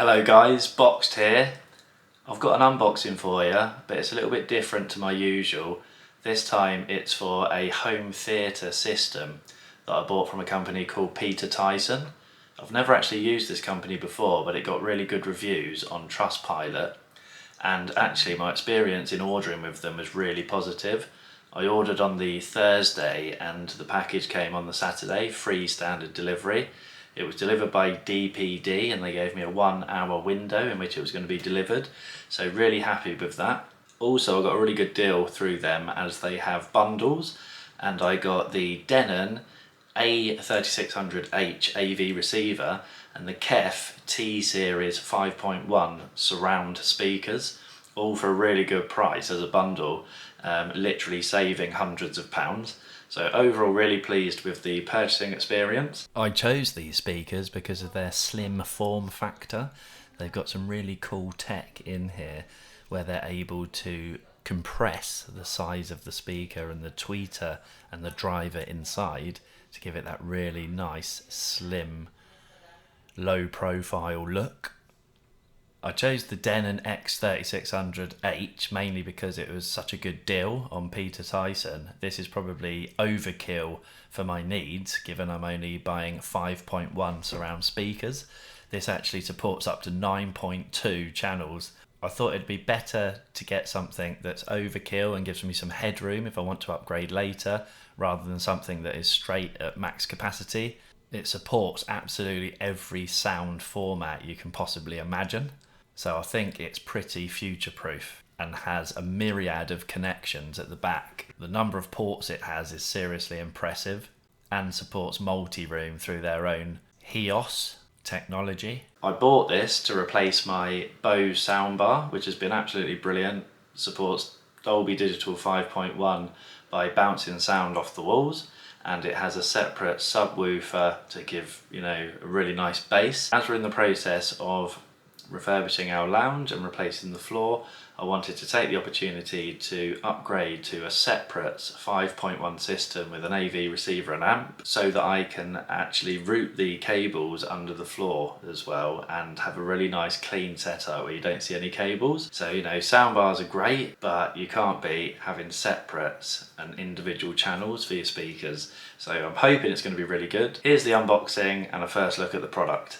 Hello guys, Boxed here. I've got an unboxing for you, but it's a little bit different to my usual. This time it's for a home theatre system that I bought from a company called Peter Tyson. I've never actually used this company before, but it got really good reviews on Trustpilot, and actually my experience in ordering with them was really positive. I ordered on the Thursday and the package came on the Saturday, free standard delivery. It was delivered by DPD and they gave me a 1 hour window in which it was going to be delivered, so really happy with that. Also I got a really good deal through them as they have bundles, and I got the Denon A3600H AV receiver and the KEF T205 surround speakers, all for a really good price as a bundle, literally saving hundreds of pounds. So overall really pleased with the purchasing experience. I chose these speakers because of their slim form factor. They've got some really cool tech in here where they're able to compress the size of the speaker and the tweeter and the driver inside to give it that really nice, slim, low profile look. I chose the Denon X3600H mainly because it was such a good deal on Peter Tyson. This is probably overkill for my needs, given I'm only buying 5.1 surround speakers. This actually supports up to 9.2 channels. I thought it'd be better to get something that's overkill and gives me some headroom if I want to upgrade later, rather than something that is straight at max capacity. It supports absolutely every sound format you can possibly imagine. So I think it's pretty future-proof and has a myriad of connections at the back. The number of ports it has is seriously impressive and supports multi-room through their own HEOS technology. I bought this to replace my Bose soundbar, which has been absolutely brilliant. Supports Dolby Digital 5.1 by bouncing sound off the walls, and it has a separate subwoofer to give, a really nice bass. As we're in the process of refurbishing our lounge and replacing the floor, I wanted to take the opportunity to upgrade to a separate 5.1 system with an AV receiver and amp, so that I can actually route the cables under the floor as well and have a really nice clean setup where you don't see any cables. So soundbars are great, but you can't beat having separate and individual channels for your speakers. So I'm hoping it's going to be really good. Here's the unboxing and a first look at the product.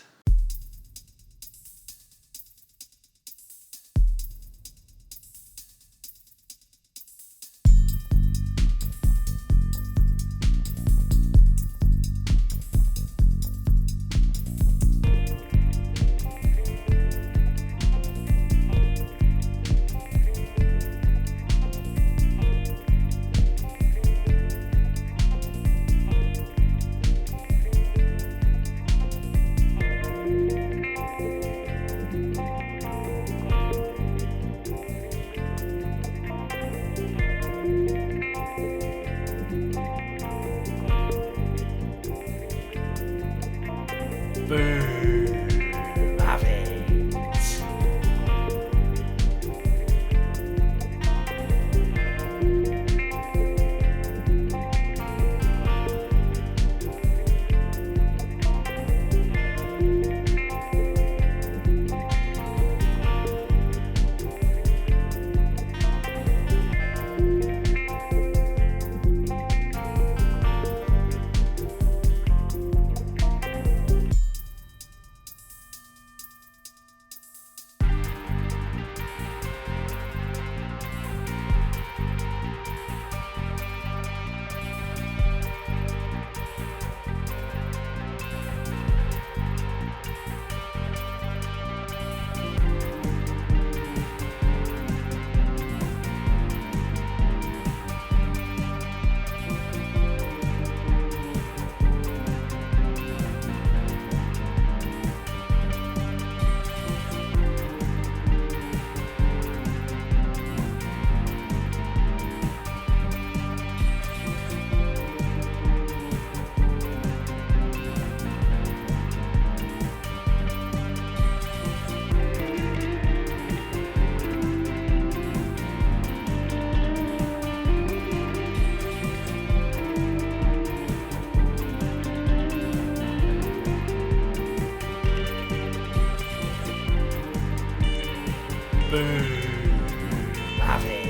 Have it.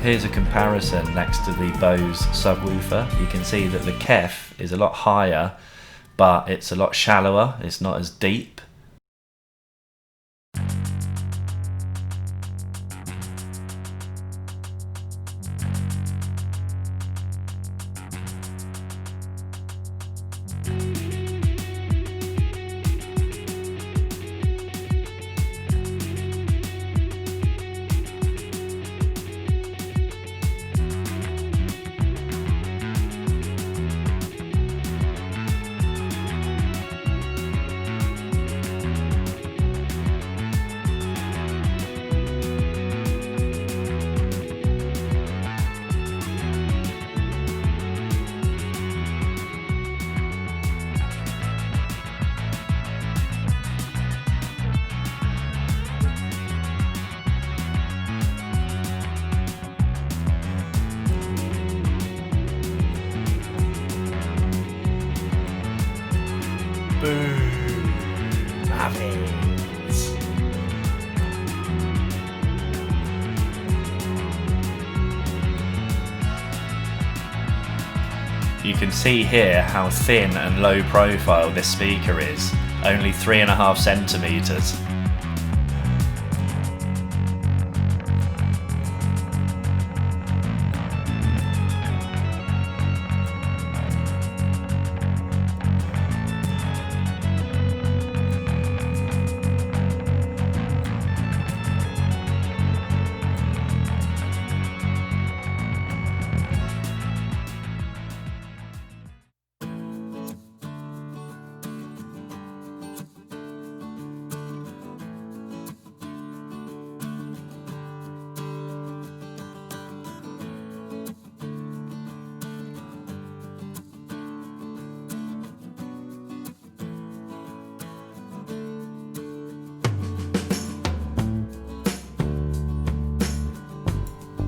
Here's a comparison next to the Bose subwoofer. You can see that the KEF is a lot higher, but it's a lot shallower, it's not as deep. Boom! Have it! You can see here how thin and low profile this speaker is, only 3.5 centimeters.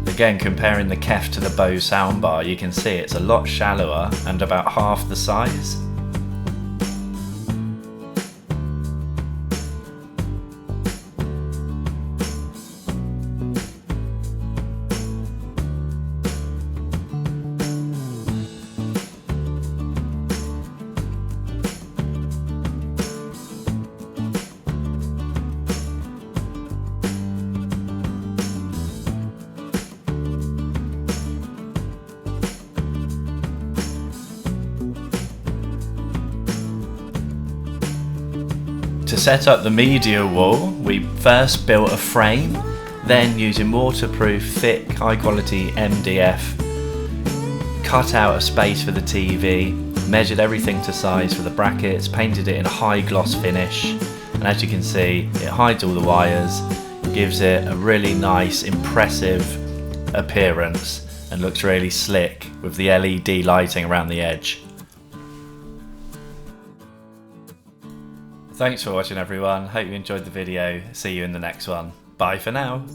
Again, comparing the KEF to the Bose soundbar, you can see it's a lot shallower and about half the size. To set up the media wall, we first built a frame, then using waterproof, thick, high quality MDF, cut out a space for the TV, measured everything to size for the brackets, painted it in a high gloss finish, and as you can see, it hides all the wires, gives it a really nice, impressive appearance, and looks really slick with the LED lighting around the edge. Thanks for watching everyone, hope you enjoyed the video, see you in the next one. Bye for now.